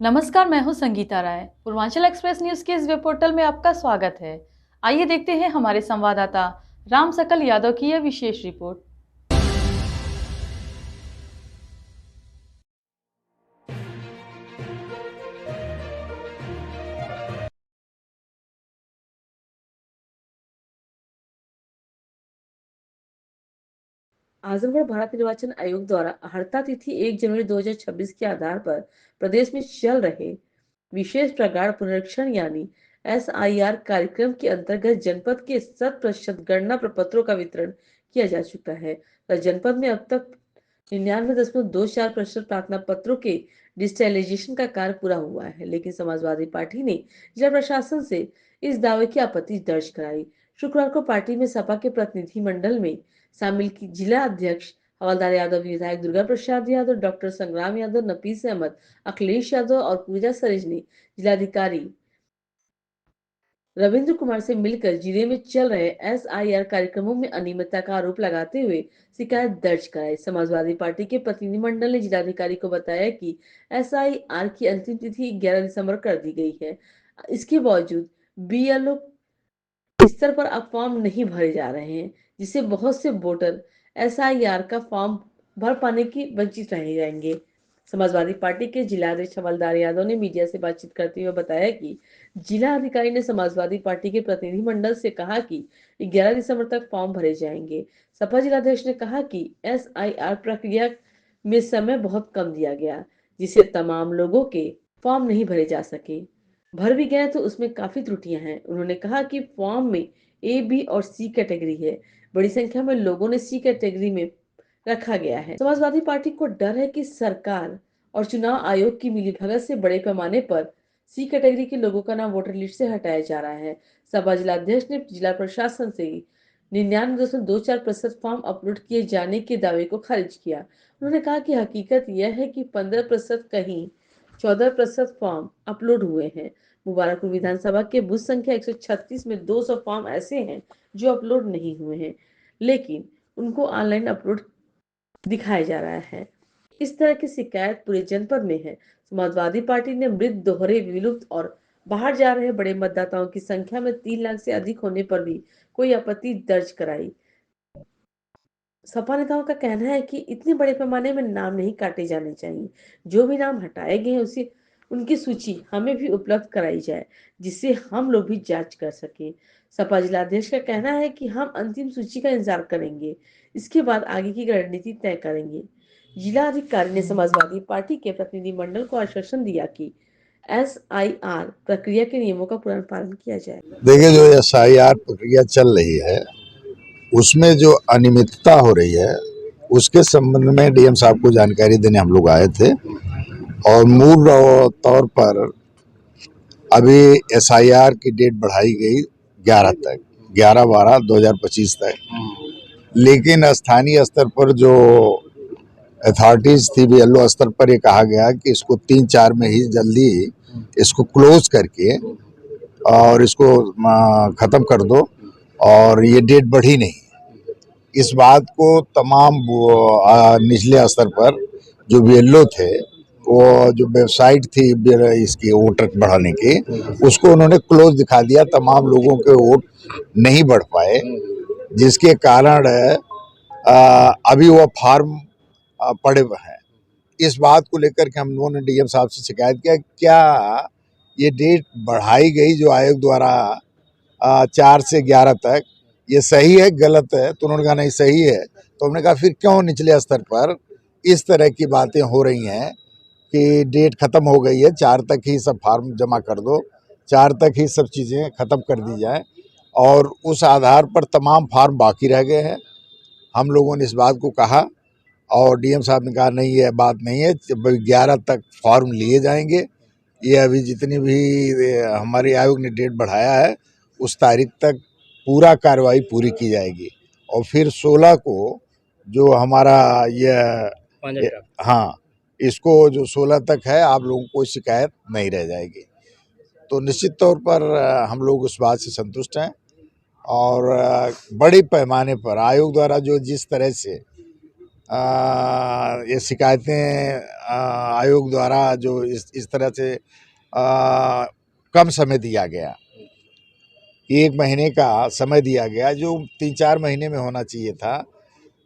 नमस्कार, मैं हूं संगीता राय। पूर्वांचल एक्सप्रेस न्यूज के इस वेब पोर्टल में आपका स्वागत है। आइए देखते हैं हमारे संवाददाता राम सकल यादव की यह विशेष रिपोर्ट। आजमगढ़ भारत निर्वाचन आयोग द्वारा हड़ताल तिथि 1 जनवरी 2026 के आधार पर प्रदेश में चल रहे विशेष प्रगाढ़ पुनरीक्षण यानी SIR कार्यक्रम के अंतर्गत जनपद के 100% गणना प्रपत्रों का वितरण किया जा चुका है। जनपद में अब तक 99.24% प्रार्थना पत्रों के डिजिटलाइजेशन का कार्य पूरा हुआ है, लेकिन समाजवादी पार्टी ने जिला प्रशासन से इस दावे की आपत्ति दर्ज कराई। शुक्रवार को पार्टी में सपा के प्रतिनिधि मंडल में शामिल की जिला अध्यक्ष हवलदार यादव, विधायक दुर्गा प्रसाद यादव, डॉक्टर संग्राम यादव, नफीस अहमद, अखिलेश यादव और पूजा सरिज ने जिलाधिकारी रविंद्र कुमार से मिलकर जिले में चल रहे SIR कार्यक्रमों में अनियमितता का आरोप लगाते हुए शिकायत दर्ज कराई। समाजवादी पार्टी के प्रतिनिधिमंडल ने जिलाधिकारी को बताया कि SIR की अंतिम तिथि 11 दिसंबर कर दी गई है। इसके बावजूद BLO स्तर पर अब फॉर्म नहीं भरे जा रहे हैं, जिससे बहुत से वोटर SIR का फॉर्म भर पाने की वंचित रह जाएंगे। समाजवादी पार्टी के जिलाध्यक्ष हवलदार यादव ने मीडिया से बातचीत करते हुए बताया कि जिला अधिकारी ने समाजवादी पार्टी के प्रतिनिधिमंडल से कहा कि 11 दिसंबर तक फॉर्म भरे जाएंगे। सपा जिलाध्यक्ष ने कहा कि SIR प्रक्रिया में समय बहुत कम दिया गया, जिससे तमाम लोगों के फॉर्म नहीं भरे जा सके। भर भी गए तो उसमें काफी त्रुटियां हैं। उन्होंने कहा कि फॉर्म में A, B और C कैटेगरी है। बड़ी संख्या में लोगों ने C कैटेगरी में रखा गया है। समाजवादी पार्टी को डर है कि सरकार और चुनाव आयोग की मिलीभगत से बड़े पैमाने पर C कैटेगरी के लोगों का नाम वोटर लिस्ट से हटाया जा रहा है। सपा जिलाध्यक्ष ने जिला प्रशासन से 99.24% फॉर्म अपलोड किए जाने के दावे को खारिज किया। उन्होंने कहा कि हकीकत यह है कि 15% कहीं 14% फॉर्म अपलोड हुए हैं। मुबारकपुर विधानसभा के बूथ संख्या 136 में 200 फॉर्म ऐसे हैं जो अपलोड नहीं हुए हैं, लेकिन उनको ऑनलाइन अपलोड दिखाया जा रहा है। इस तरह की शिकायत पूरे जनपद में है। समाजवादी पार्टी ने मृत, दोहरे, विलुप्त और बाहर जा रहे बड़े मतदाताओं की संख्या में 3 लाख से अधिक होने पर भी कोई आपत्ति दर्ज कराई। सपा नेताओं का कहना है कि इतने बड़े पैमाने में नाम नहीं काटे जाने चाहिए। जो भी नाम हटाए गए उसी उनकी सूची हमें भी उपलब्ध कराई जाए, जिससे हम लोग भी जांच कर सकें। सपा जिलाध्यक्ष का कहना है कि हम अंतिम सूची का इंतजार करेंगे, इसके बाद आगे की रणनीति तय करेंगे। जिला अधिकारी ने समाजवादी पार्टी के प्रतिनिधिमंडल को आश्वासन दिया कि SIR प्रक्रिया के नियमों का पूर्ण पालन किया जाएगा। देखिए, जो SIR प्रक्रिया चल रही है उसमें जो अनियमितता हो रही है उसके संबंध में DM साहब को जानकारी देने हम लोग आए थे और मूल तौर पर अभी SIR की डेट बढ़ाई गई 11 तक, 11/12/2025 तक। लेकिन स्थानीय स्तर पर जो अथॉरिटीज थी, BLO स्तर पर ये कहा गया कि इसको 3-4 में ही जल्दी इसको क्लोज करके और इसको खत्म कर दो, और ये डेट बढ़ी नहीं। इस बात को तमाम निचले स्तर पर जो BLO थे, वो जो वेबसाइट थी इसकी वोटर बढ़ाने की, उसको उन्होंने क्लोज दिखा दिया। तमाम लोगों के वोट नहीं बढ़ पाए, जिसके कारण अभी वो फॉर्म पड़े हुए हैं। इस बात को लेकर के हम लोगों ने DM साहब से शिकायत किया, क्या ये डेट बढ़ाई गई जो आयोग द्वारा 4 से 11 तक, ये सही है गलत है? तो उन्होंने कहा नहीं सही है। तो हमने कहा फिर क्यों निचले स्तर पर इस तरह की बातें हो रही हैं कि डेट खत्म हो गई है, 4 तक ही सब फार्म जमा कर दो, 4 तक ही सब चीज़ें खत्म कर दी जाए, और उस आधार पर तमाम फार्म बाकी रह गए हैं। हम लोगों ने इस बात को कहा और DM साहब ने कहा नहीं, ये बात नहीं है, 11 तक फॉर्म लिए जाएंगे। ये अभी जितनी भी हमारे आयोग ने डेट बढ़ाया है उस तारीख तक पूरा कार्रवाई पूरी की जाएगी, और फिर 16 को जो हमारा ये हाँ, इसको जो 16 तक है, आप लोगों को कोई शिकायत नहीं रह जाएगी। तो निश्चित तौर पर हम लोग उस बात से संतुष्ट हैं, और बड़े पैमाने पर आयोग द्वारा जो जिस तरह से ये शिकायतें आयोग द्वारा जो इस तरह से कम समय दिया गया, 1 महीने का समय दिया गया जो 3-4 महीने में होना चाहिए था,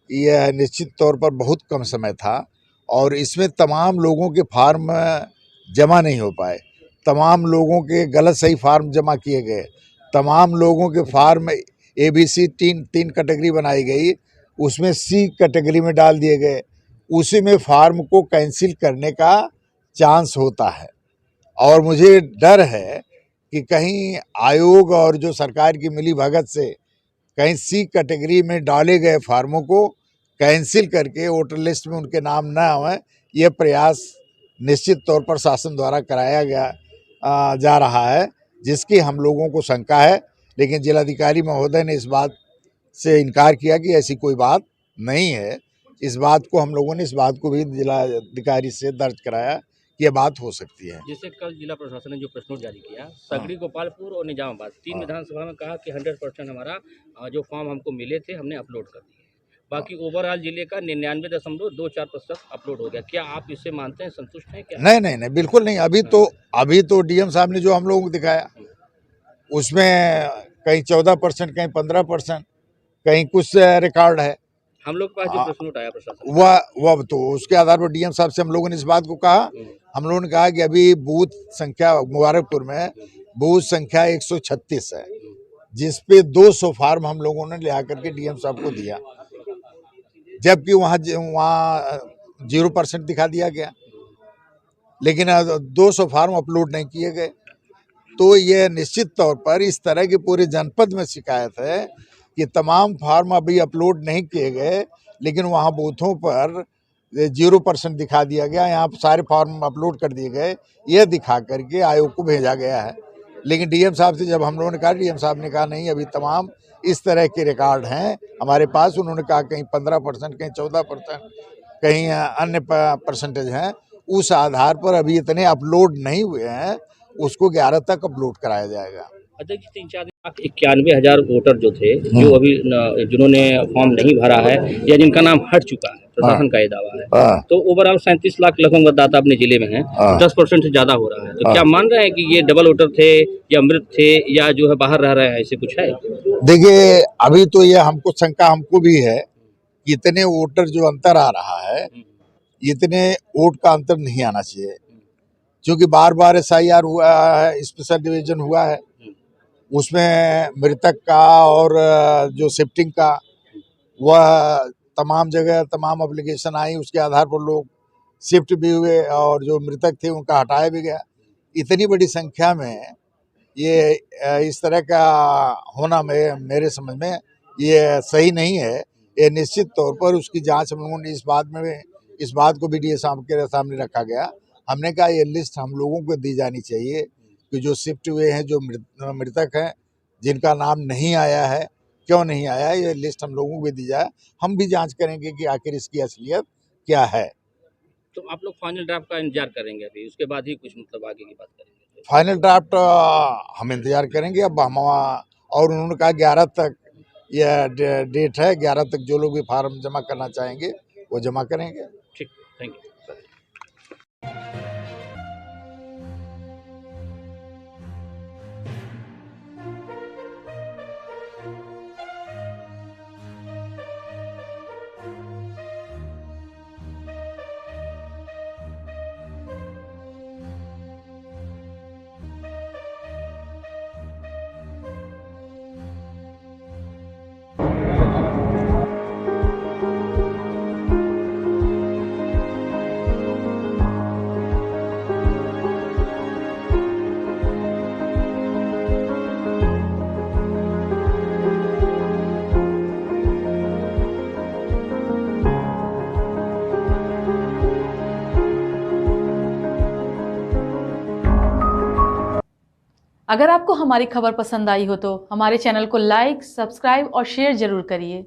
यह निश्चित तौर पर बहुत कम समय था और इसमें तमाम लोगों के फार्म जमा नहीं हो पाए, तमाम लोगों के गलत सही फार्म जमा किए गए, तमाम लोगों के फार्म ABC तीन कैटेगरी बनाई गई, उसमें C कैटेगरी में डाल दिए गए, उसी में फार्म को कैंसिल करने का चांस होता है। और मुझे डर है कि कहीं आयोग और जो सरकार की मिली भगत से कहीं C कैटेगरी में डाले गए फार्मों को कैंसिल करके वोटर लिस्ट में उनके नाम न आए, ये प्रयास निश्चित तौर पर शासन द्वारा कराया गया जा रहा है, जिसकी हम लोगों को शंका है। लेकिन जिलाधिकारी महोदय ने इस बात से इनकार किया कि ऐसी कोई बात नहीं है। इस बात को भी जिलाधिकारी से दर्ज कराया कि यह बात हो सकती है। जैसे कल जिला प्रशासन ने जो प्रेस नोट जारी किया, सगड़ी, गोपालपुर और निजामाबाद 3 विधानसभा में कहा कि 100% हमारा जो फॉर्म हमको मिले थे हमने अपलोड कर दिए, बाकी ओवरऑल जिले का 99.24% अपलोड हो गया। क्या आप इससे मानते हैं, संतुष्ट हैं क्या? नहीं, बिल्कुल नहीं। अभी तो डीएम साहब ने जो हम लोगों को दिखाया उसमें कहीं 14%, कहीं 15%, कहीं कुछ रिकॉर्ड है। हम लोग के पास जो प्रेस नोट आया प्रशासन वह तो उसके आधार पर डीएम साहब से हम लोगों ने इस बात को कहा, हम लोगों ने कहा कि अभी बूथ संख्या मुबारकपुर में बूथ संख्या 136 है, जिस पे 200 फार्म हम लोगों ने ले आकर के डीएम साहब को दिया, जबकि वहाँ 0% दिखा दिया गया, लेकिन 200 फार्म अपलोड नहीं किए गए। तो ये निश्चित तौर पर इस तरह की पूरे जनपद में शिकायत है कि तमाम फार्म अभी अपलोड नहीं किए गए, लेकिन वहाँ बूथों पर 0% दिखा दिया गया, यहाँ सारे फॉर्म अपलोड कर दिए गए, यह दिखा करके आयोग को भेजा गया है। लेकिन डीएम साहब से जब हम लोगों ने कहा, डीएम साहब ने कहा नहीं, अभी तमाम इस तरह के रिकॉर्ड हैं हमारे पास। उन्होंने कहा कहीं 15%, कहीं 14%, कहीं अन्य परसेंटेज हैं, उस आधार पर अभी इतने अपलोड नहीं हुए हैं, उसको 11 तक अपलोड कराया जाएगा। अध्यक्ष, 3-4 वोटर जो थे, जो अभी जिन्होंने फॉर्म नहीं भरा है या जिनका नाम हट चुका है, प्रशासन का ये दावा है, तो ओवरऑल 37 लाख लगभग मतदाता अपने जिले में है, 10% से ज्यादा हो रहा है। तो क्या मान रहे हैं कि ये डबल वोटर थे या मृत थे या जो है बाहर रह रहे हैं, ऐसे कुछ है? देखिए, अभी तो ये हमको भी है कि इतने वोटर जो अंतर आ रहा है, इतने वोट का अंतर नहीं आना चाहिए, क्योंकि बार SIR हुआ है, स्पेशल डिवीजन हुआ है, उसमें मृतक का और जो शिफ्टिंग का वह तमाम जगह तमाम एप्लीकेशन आई, उसके आधार पर लोग शिफ्ट भी हुए और जो मृतक थे उनका हटाया भी गया। इतनी बड़ी संख्या में ये इस तरह का होना मेरे समझ में ये सही नहीं है। ये निश्चित तौर पर उसकी जांच हम लोगों ने इस बात को भी डीएम साहब के सामने रखा गया। हमने कहा ये लिस्ट हम लोगों को दी जानी चाहिए कि जो शिफ्ट हुए हैं, जो मृतक हैं, जिनका नाम नहीं आया है, क्यों नहीं आया, ये लिस्ट हम लोगों को भी दी जाए। हम भी जांच करेंगे कि आखिर इसकी असलियत क्या है। तो आप लोग फाइनल ड्राफ्ट का इंतजार करेंगे अभी, उसके बाद ही कुछ मतलब आगे की बात करेंगे? फाइनल ड्राफ्ट हम इंतजार करेंगे। अब हम और उन्होंने कहा 11 तक यह डेट है, 11 तक जो लोग भी फार्म जमा करना चाहेंगे वो जमा करेंगे। ठीक, थैंक यू। अगर आपको हमारी खबर पसंद आई हो तो हमारे चैनल को लाइक, सब्सक्राइब और शेयर जरूर करिए।